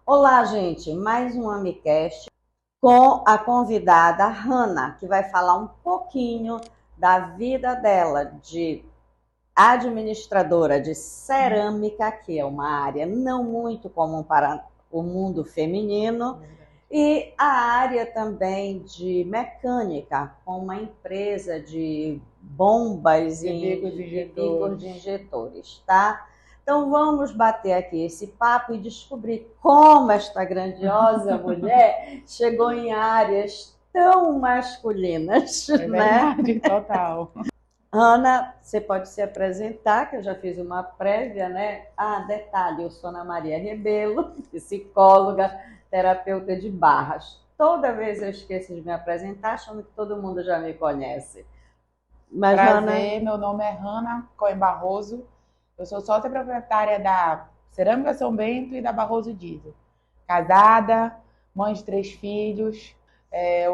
Olá, gente, mais um AmiCast com a convidada Hanna, que vai falar um pouquinho da vida dela de administradora de cerâmica, que é uma área não muito comum para o mundo feminino, e a área também de mecânica, com uma empresa de bombas e bicos de injetores, tá? Então vamos bater aqui esse papo e descobrir como esta grandiosa mulher chegou em áreas tão masculinas, É né? verdade, total. Ana, você pode se apresentar, que eu já fiz uma prévia, né? Ah, detalhe, eu sou Ana Maria Rebelo, psicóloga, terapeuta de barras. Toda vez eu esqueço de me apresentar, achando que todo mundo já me conhece. Mas, Ana, Prazer, meu nome é Hanna Cohen Barroso. Eu sou sócia proprietária da Cerâmica São Bento e da Barroso Diesel. Casada, mãe de 3 filhos,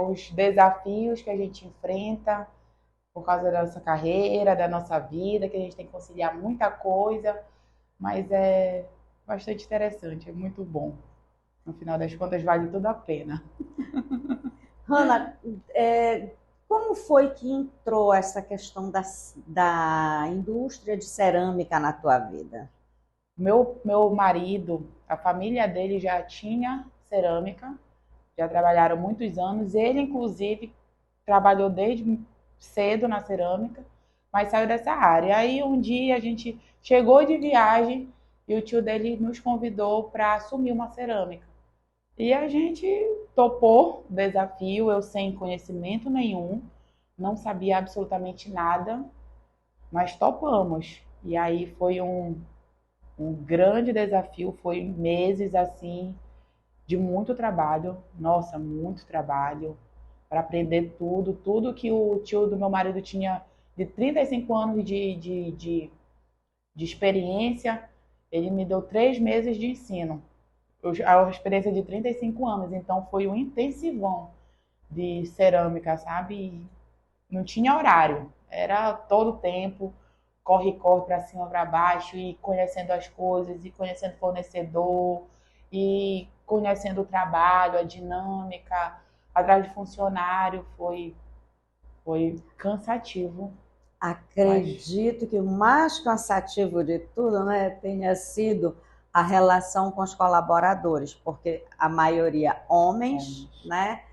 os desafios que a gente enfrenta por causa da nossa carreira, da nossa vida, que a gente tem que conciliar muita coisa, mas é bastante interessante, é muito bom. No final das contas, vale tudo a pena. Hanna, como foi que entrou essa questão da indústria de cerâmica na tua vida? Meu marido, a família dele já tinha cerâmica, já trabalharam muitos anos. Ele, inclusive, trabalhou desde cedo na cerâmica, mas saiu dessa área. Aí um dia a gente chegou de viagem e o tio dele nos convidou para assumir uma cerâmica. E a gente topou o desafio, eu sem conhecimento nenhum, não sabia absolutamente nada, mas topamos. E aí foi um grande desafio, foi meses assim de muito trabalho, nossa, muito trabalho para aprender tudo que o tio do meu marido tinha de 35 anos de experiência, ele me deu 3 meses de ensino, a experiência de 35 anos, então foi um intensivão de cerâmica, sabe? E não tinha horário, era todo o tempo, corre para cima, para baixo, e conhecendo as coisas, e conhecendo o fornecedor, e conhecendo o trabalho, a dinâmica, atrás de funcionário, foi cansativo, mas Acredito que o mais cansativo de tudo, né, tenha sido a relação com os colaboradores, porque a maioria homens, homens. né?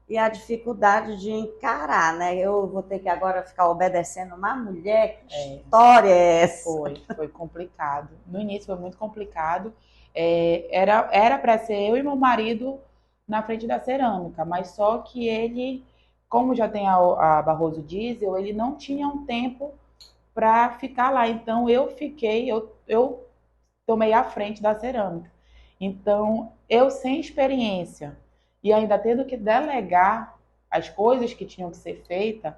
E a dificuldade de encarar, né? Eu vou ter que agora ficar obedecendo uma mulher, que história é essa? Foi complicado. No início foi muito complicado. Era para ser eu e meu marido na frente da cerâmica, mas só que ele, como já tem a Barroso Diesel, ele não tinha um tempo para ficar lá. Então eu tomei a frente da cerâmica. Então, eu sem experiência e ainda tendo que delegar as coisas que tinham que ser feitas,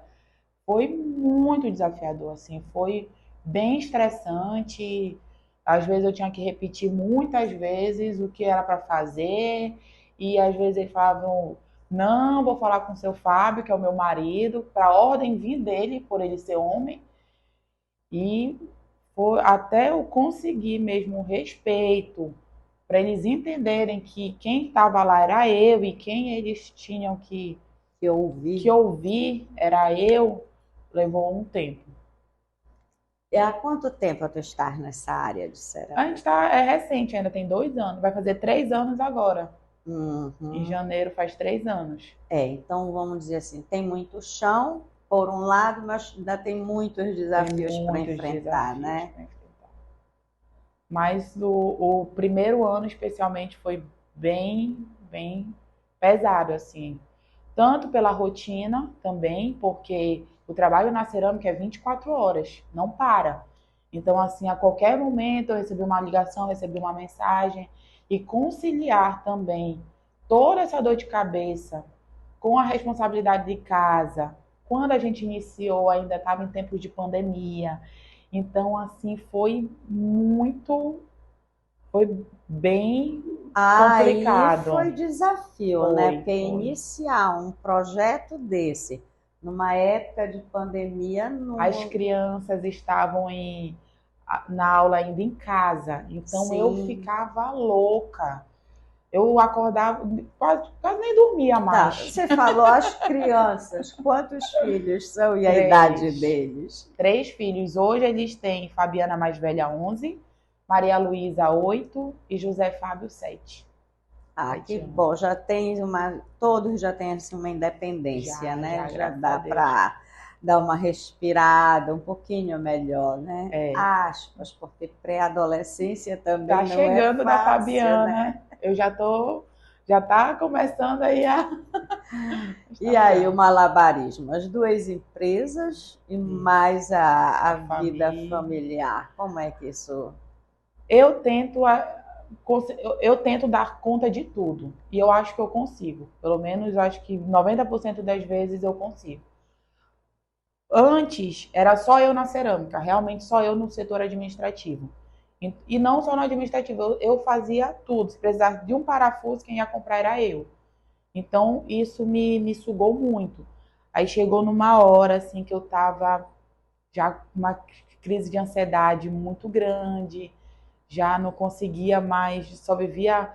foi muito desafiador, assim, foi bem estressante. Às vezes eu tinha que repetir muitas vezes o que era para fazer, e às vezes eles falavam: não, vou falar com o seu Fábio, que é o meu marido, para a ordem vir dele, por ele ser homem, e foi até eu conseguir mesmo o respeito, para eles entenderem que quem estava lá era eu e quem eles tinham Que eu ouvi. que ouvir era eu, levou um tempo. E há quanto tempo tu estás nessa área de A gente cerâmica? é recente, ainda tem 2 anos, vai fazer 3 anos agora. Em Uhum. janeiro faz 3 anos. Então vamos dizer assim, tem muito chão, por um lado, mas ainda tem muitos Tem desafios para muitos enfrentar, desafios né? para enfrentar. Mas o primeiro ano, especialmente, foi bem pesado, assim. Tanto pela rotina também, porque o trabalho na cerâmica é 24 horas, não para. Então, assim, a qualquer momento eu recebi uma ligação, recebi uma mensagem, e conciliar também toda essa dor de cabeça com a responsabilidade de casa. Quando a gente iniciou, ainda estava em tempos de pandemia. Então, assim, foi bem Aí foi complicado. desafio, né? Foi, Porque foi. iniciar um projeto desse numa época de pandemia As não. crianças estavam na aula ainda em casa, então eu Sim. ficava louca. Eu acordava, quase nem dormia Tá, mais. você falou as crianças, quantos filhos são e a Três. idade deles? 3 filhos. Hoje eles têm Fabiana mais velha, 11, Maria Luísa, 8 e José Fábio, 7. Ah, 7 que anos. bom, já tem todos já têm assim, uma independência, né? Já graças dá a Deus. para dar uma respirada um pouquinho melhor, né? É. Aspas, porque pré-adolescência também Tá não chegando é da fácil, Fabiana, né? Eu já tá começando aí a... E aí, o malabarismo, as duas empresas e mais a vida família. familiar. Como é que isso... Eu tento dar conta de tudo. E eu acho que eu consigo. Pelo menos eu acho que 90% das vezes eu consigo. Antes, era só eu na cerâmica. Realmente só eu no setor administrativo. E não só no administrativo. Eu fazia tudo. Se precisasse de um parafuso, quem ia comprar era eu. Então, isso me sugou muito. Aí chegou numa hora, assim, que eu tava já com uma crise de ansiedade muito grande, já não conseguia mais, só vivia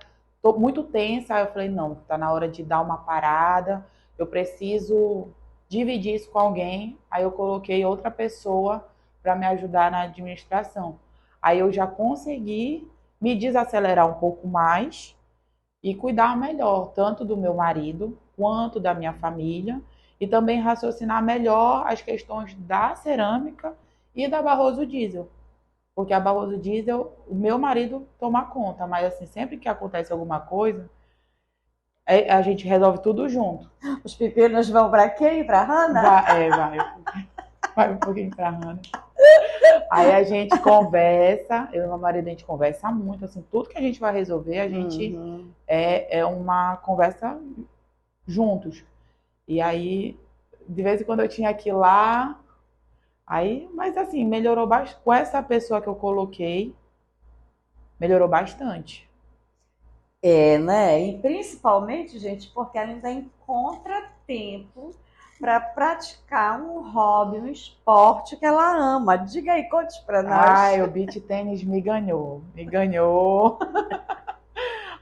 muito tensa. Aí eu falei, não, tá na hora de dar uma parada, eu preciso dividir isso com alguém. Aí eu coloquei outra pessoa para me ajudar na administração. Aí eu já consegui me desacelerar um pouco mais e cuidar melhor, tanto do meu marido quanto da minha família, e também raciocinar melhor as questões da cerâmica e da Barroso Diesel. Porque a Barroso Diesel, o meu marido toma conta, mas assim, sempre que acontece alguma coisa, a gente resolve tudo junto. Os pepinos vão para quem? Para a Hannah? Vai um pouquinho para a Hannah. Aí a gente conversa, eu e meu marido, a gente conversa muito, assim, tudo que a gente vai resolver, a gente é uma conversa juntos. E aí, de vez em quando eu tinha que ir lá, aí, mas assim, melhorou bastante. Com essa pessoa que eu coloquei, melhorou bastante. É, né? E principalmente, gente, porque ela ainda encontra tempo para praticar um hobby, um esporte que ela ama. Diga aí, conte para nós. Ai, o beach tênis me ganhou. Me ganhou.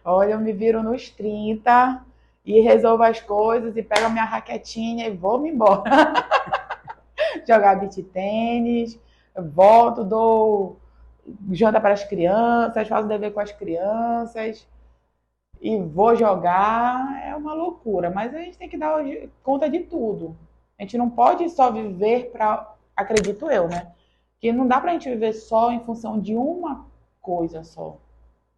Olha, eu me viro nos 30 e resolvo as coisas e pego a minha raquetinha e vou-me embora. Jogar beach tênis, volto, dou janta para as crianças, faço dever com as crianças e vou jogar. É uma loucura, mas a gente tem que dar conta de tudo. A gente não pode só viver para, acredito eu, né? Que não dá pra gente viver só em função de uma coisa só.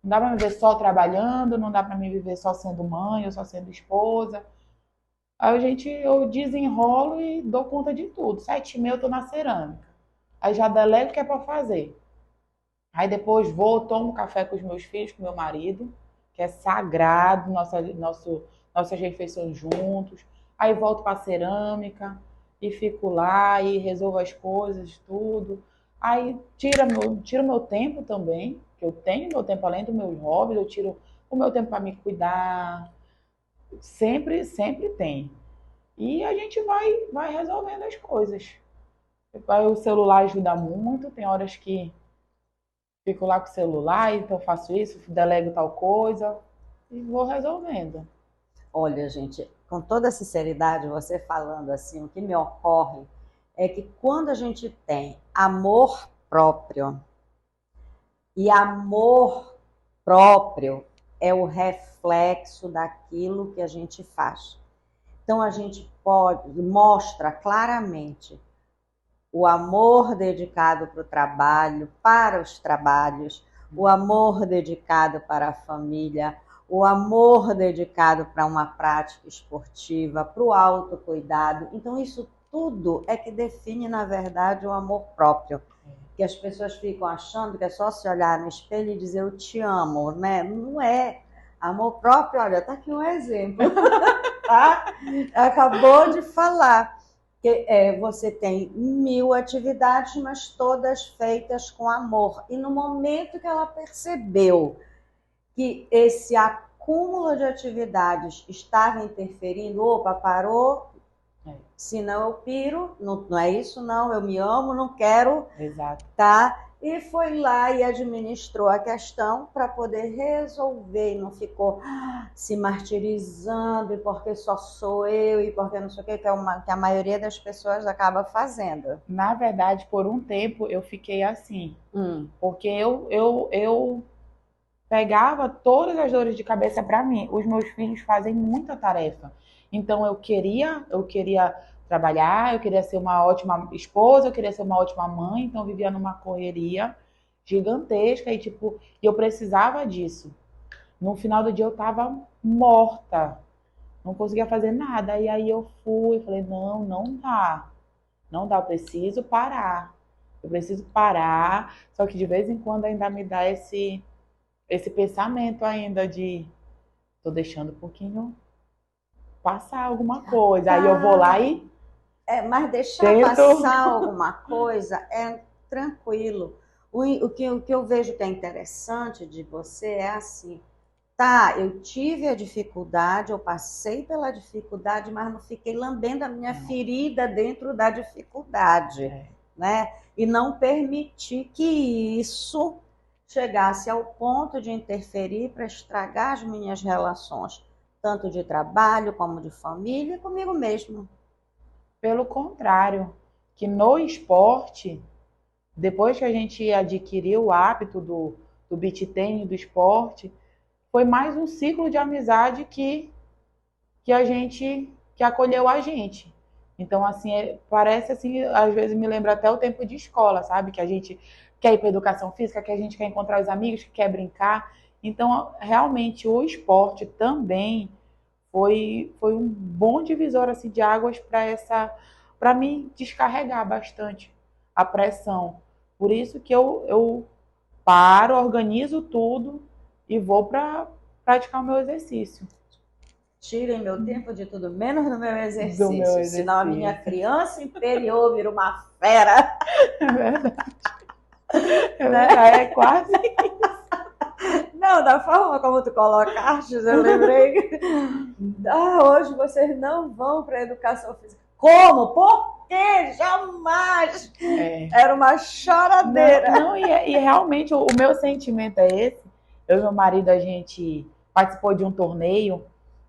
Não dá pra me viver só trabalhando, não dá pra me viver só sendo mãe ou só sendo esposa. Aí eu desenrolo e dou conta de tudo. 7h30 eu tô na cerâmica. Aí já delego o que é pra fazer. Aí depois vou, tomo café com os meus filhos, com meu marido, que é sagrado, nossas refeições juntos. Aí volto pra cerâmica e fico lá e resolvo as coisas, tudo. Aí tiro meu tempo também, que eu tenho meu tempo além dos meus hobbies, eu tiro o meu tempo para me cuidar. Sempre, sempre tem. E a gente vai resolvendo as coisas. O celular ajuda muito, tem horas que fico lá com o celular, então faço isso, delego tal coisa e vou resolvendo. Olha, gente, com toda sinceridade, você falando assim, o que me ocorre é que quando a gente tem amor próprio, e amor próprio é o reflexo daquilo que a gente faz. Então a gente mostra claramente o amor dedicado para o trabalho, para os trabalhos, o amor dedicado para a família, o amor dedicado para uma prática esportiva, para o autocuidado. Então isso tudo é que define, na verdade, o amor próprio. Que as pessoas ficam achando que é só se olhar no espelho e dizer eu te amo, né? Não é. Amor próprio, olha, tá aqui um exemplo, tá? Acabou de falar que você tem 1000 atividades, mas todas feitas com amor. E no momento que ela percebeu que esse acúmulo de atividades estava interferindo, opa, parou, senão eu piro, não é isso não, eu me amo, não quero, Exato. tá? e foi lá e administrou a questão para poder resolver, e não ficou se martirizando, e porque só sou eu, e porque não sei o que a maioria das pessoas acaba fazendo. Na verdade, por um tempo eu fiquei assim, porque eu pegava todas as dores de cabeça para mim. Os meus filhos fazem muita tarefa. Então eu queria trabalhar, eu queria ser uma ótima esposa, eu queria ser uma ótima mãe, então eu vivia numa correria gigantesca e tipo, eu precisava disso. No final do dia eu tava morta, não conseguia fazer nada. E aí eu fui, falei, não, não dá. Não dá, eu preciso parar. Eu preciso parar, só que de vez em quando ainda me dá esse pensamento ainda de tô deixando um pouquinho passar alguma coisa. Aí eu vou lá Tá. e Mas deixar tento. passar alguma coisa é tranquilo. O que eu vejo que é interessante de você é assim, tá, eu tive a dificuldade, eu passei pela dificuldade, mas não fiquei lambendo a minha ferida dentro da dificuldade, né? E não permitir que isso chegasse ao ponto de interferir para estragar as minhas relações, tanto de trabalho como de família, comigo mesmo. Pelo contrário, que no esporte, depois que a gente adquiriu o hábito do beach tennis, do esporte, foi mais um ciclo de amizade que a gente que acolheu a gente. Então, assim, parece assim, às vezes me lembra até o tempo de escola, sabe? Que a gente quer ir para educação física, que a gente quer encontrar os amigos, que quer brincar. Então, realmente, o esporte também foi um bom divisor assim, de águas para me descarregar bastante a pressão. Por isso que eu paro, organizo tudo e vou para praticar o meu exercício. Tirem meu tempo de tudo, menos no meu Do meu exercício, senão a minha exercício. criança interior vira uma fera, É verdade. É né? verdade, é quase. Não, da forma como tu colocaste, eu lembrei. Hoje vocês não vão para a educação física. Como? Por quê? Jamais! Era uma choradeira. Não, e realmente o meu sentimento é esse. Eu e meu marido, a gente participou de um torneio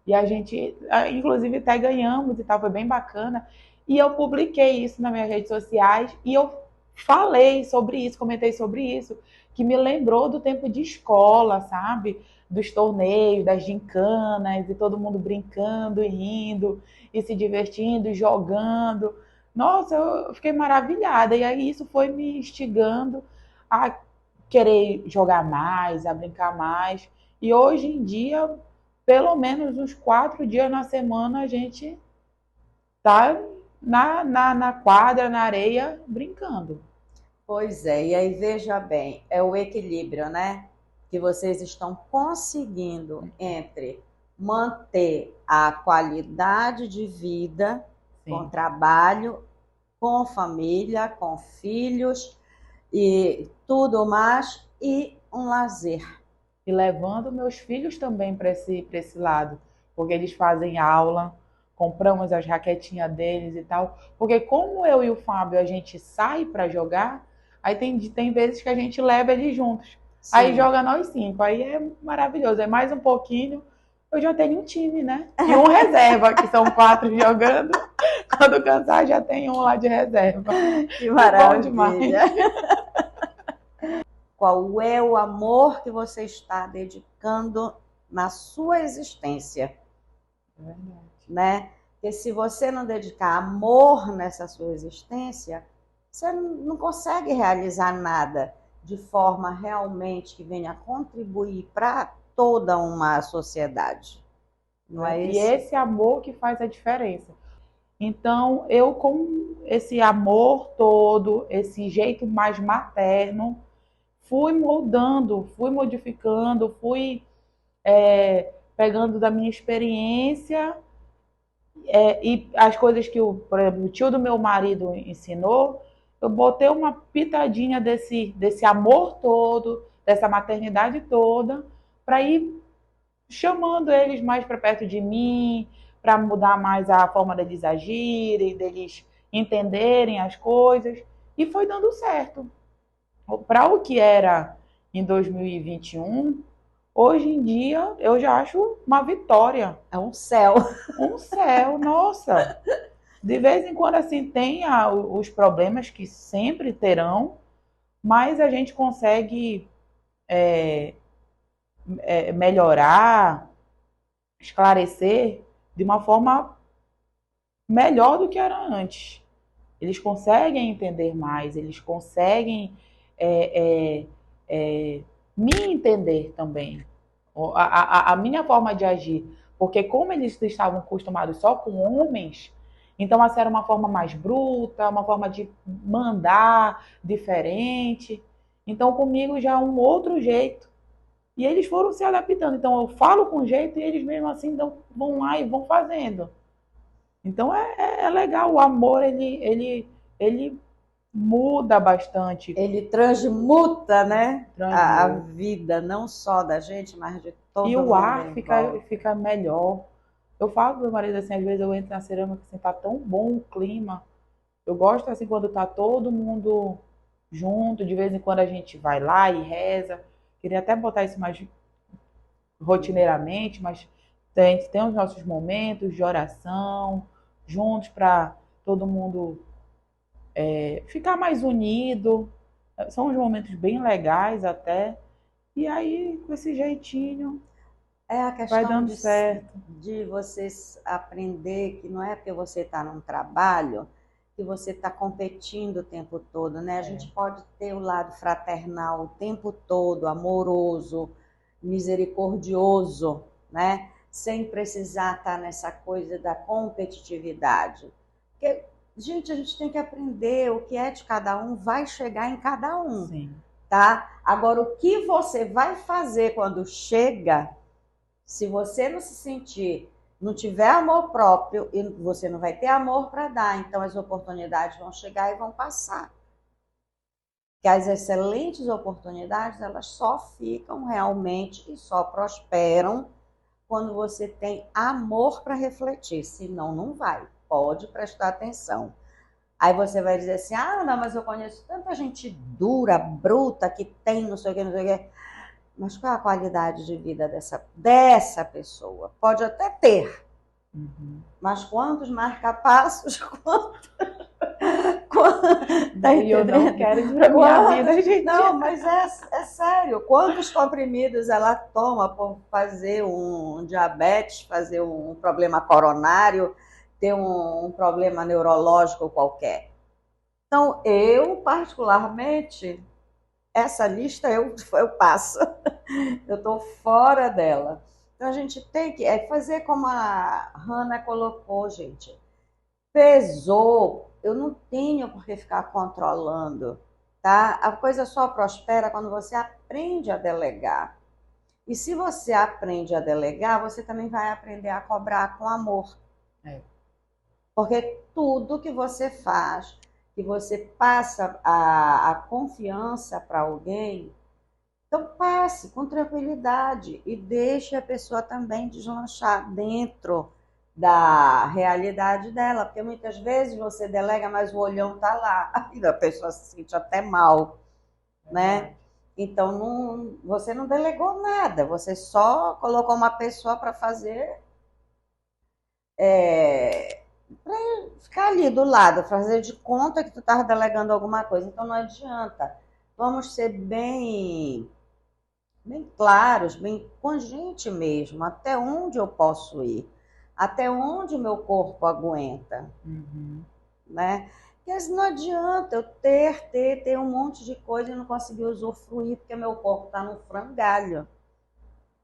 e a gente, inclusive, até ganhamos e tal, foi bem bacana. E eu publiquei isso nas minhas redes sociais e eu falei sobre isso, comentei sobre isso, que me lembrou do tempo de escola, sabe? Dos torneios, das gincanas e todo mundo brincando e rindo e se divertindo, e jogando. Nossa, eu fiquei maravilhada. E aí isso foi me instigando a querer jogar mais, a brincar mais. E hoje em dia, pelo menos uns 4 dias na semana, a gente tá na quadra, na areia, brincando. Pois é, e aí veja bem, é o equilíbrio, né? Que vocês estão conseguindo entre manter a qualidade de vida com Sim. trabalho, com família, com filhos e tudo mais, e um lazer. E levando meus filhos também para esse lado, porque eles fazem aula, compramos as raquetinhas deles e tal. Porque como eu e o Fábio a gente sai para jogar, aí tem vezes que a gente leva eles juntos. Aí Sim. joga nós cinco, aí é maravilhoso. É mais um pouquinho, eu já tenho um time, né? E um reserva, que são 4 jogando. Quando cansar, já tem um lá de reserva. Que É bom demais. maravilha! Qual é o amor que você está dedicando na sua existência, É verdade. né? Porque se você não dedicar amor nessa sua existência, você não consegue realizar nada de forma realmente que venha contribuir para toda uma sociedade. Não é E isso? esse amor que faz a diferença. Então, eu com esse amor todo, esse jeito mais materno, fui moldando, fui modificando, fui pegando da minha experiência e as coisas que, por exemplo, o tio do meu marido ensinou, eu botei uma pitadinha desse amor todo, dessa maternidade toda, para ir chamando eles mais para perto de mim, para mudar mais a forma deles agirem, deles entenderem as coisas. E foi dando certo. para o que era em 2021, hoje em dia eu já acho uma vitória. É um céu. Um céu, nossa. De vez em quando assim tem os problemas que sempre terão, mas a gente consegue melhorar, esclarecer de uma forma melhor do que era antes. Eles conseguem entender mais, eles conseguem é, é, é, me entender também. A minha forma de agir. Porque como eles estavam acostumados só com homens, então essa era uma forma mais bruta, uma forma de mandar diferente. Então comigo já é um outro jeito. E eles foram se adaptando. Então eu falo com jeito e eles mesmo assim vão lá e vão fazendo. Então é legal, o amor ele muda bastante. Ele transmuta, né? A Transmuta. vida, não só da gente, mas de todo E mundo o ar em fica, volta. fica melhor. Eu falo pro meu marido assim, às vezes eu entro na cerâmica assim, tá tão bom o clima. Eu gosto assim quando tá todo mundo junto, de vez em quando a gente vai lá e reza. Queria até botar isso mais rotineiramente, mas a gente tem os nossos momentos de oração, juntos para todo mundo ficar mais unido. São uns momentos bem legais até. E aí, com esse jeitinho, É a vai questão dando certo. de vocês aprender que não é porque você está num trabalho que você está competindo o tempo todo, né? A gente pode ter o lado fraternal o tempo todo, amoroso, misericordioso, né? Sem precisar estar nessa coisa da competitividade. Porque, gente, a gente tem que aprender o que é de cada um, vai chegar em cada um, Sim. tá? Agora, o que você vai fazer quando chega, se você não se sentir, não tiver amor próprio, você não vai ter amor para dar, então as oportunidades vão chegar e vão passar. Que as excelentes oportunidades, elas só ficam realmente e só prosperam quando você tem amor para refletir, senão não vai. Pode prestar atenção. Aí você vai dizer assim, ah, não, mas eu conheço tanta gente dura, bruta, que tem não sei o que, não sei o que. Mas qual é a qualidade de vida dessa pessoa? Pode até ter, mas quantos marca-passos, tá E eu não entendendo? quero isso pra minha vida, gente. Não, mas é sério. Quantos comprimidos ela toma por fazer um diabetes, fazer um problema coronário, ter um problema neurológico qualquer? Então, eu, particularmente, essa lista eu passo. Eu estou fora dela. Então, a gente tem que fazer como a Hannah colocou, gente. Pesou, eu não tenho por que ficar controlando, tá? A coisa só prospera quando você aprende a delegar. E se você aprende a delegar, você também vai aprender a cobrar com amor. É. Porque tudo que você faz, que você passa a confiança para alguém, então passe com tranquilidade e deixe a pessoa também deslanchar dentro da realidade dela, porque muitas vezes você delega, mas o olhão tá lá, e a pessoa se sente até mal, né? Então você não delegou nada, você só colocou uma pessoa para fazer, para ficar ali do lado, fazer de conta que tu estava delegando alguma coisa. Então não adianta. Vamos ser bem claros, bem com a gente mesmo, até onde eu posso ir, até onde o meu corpo aguenta, né? Porque não adianta eu ter um monte de coisa e não conseguir usufruir porque meu corpo está no frangalho.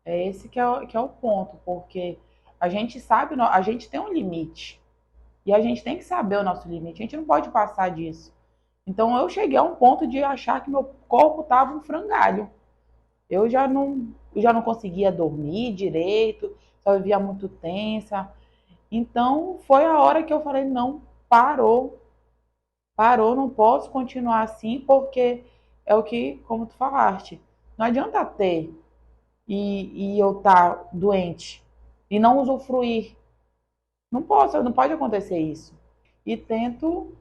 É esse que é o ponto, porque a gente sabe, a gente tem um limite. E a gente tem que saber o nosso limite. A gente não pode passar disso. Então eu cheguei a um ponto de achar que meu corpo estava um frangalho. Eu já não conseguia dormir direito, só vivia muito tensa. Então foi a hora que eu falei, não, parou. Parou, não posso continuar assim, porque é o que, como tu falaste, não adianta ter e eu estar doente e não usufruir. Não posso, não pode acontecer isso. E tento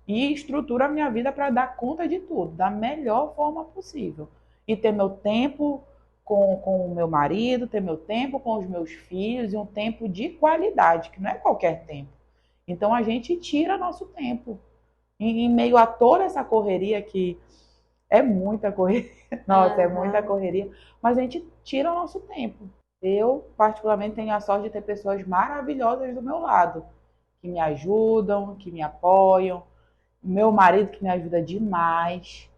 e estruturo a minha vida para dar conta de tudo, da melhor forma possível. E ter meu tempo com o meu marido, ter meu tempo com os meus filhos e um tempo de qualidade, que não é qualquer tempo. Então a gente tira nosso tempo. Em meio a toda essa correria que é muita correria, nossa, é muita correria, mas a gente tira o nosso tempo. Eu, particularmente, tenho a sorte de ter pessoas maravilhosas do meu lado, que me ajudam, que me apoiam. Meu marido que me ajuda demais,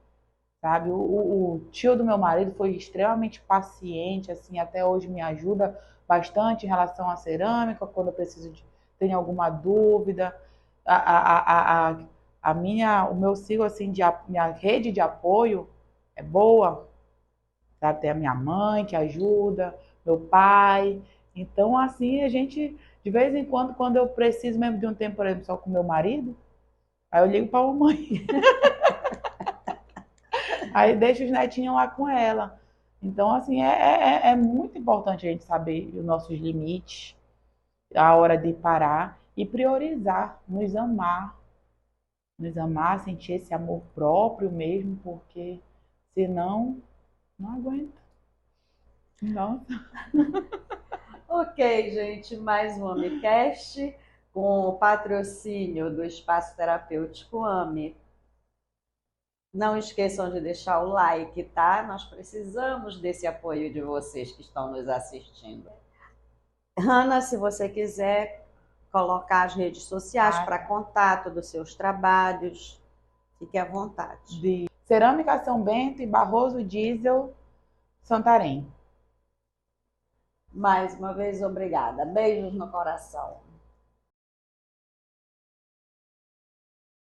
sabe? O tio do meu marido foi extremamente paciente, assim, até hoje me ajuda bastante em relação à cerâmica, quando eu preciso de, tenho alguma dúvida. O meu ciclo, assim, minha rede de apoio é boa, sabe? Tem a minha mãe que ajuda, meu pai. Então, assim, a gente, de vez em quando eu preciso mesmo de um tempo, por exemplo, só com meu marido, aí eu ligo para a mamãe. Aí deixa os netinhos lá com ela. Então, assim, é muito importante a gente saber os nossos limites, a hora de parar e priorizar, nos amar, sentir esse amor próprio mesmo, porque senão não aguenta. Nossa. Ok, gente, mais um AmiCast com o patrocínio do Espaço Terapêutico AME. Não esqueçam de deixar o like, tá? Nós precisamos desse apoio de vocês que estão nos assistindo. Hanna, se você quiser colocar as redes sociais para contato dos seus trabalhos, fique à vontade. De Cerâmica São Bento e Barroso Diesel, Santarém. Mais uma vez, obrigada. Beijos no coração.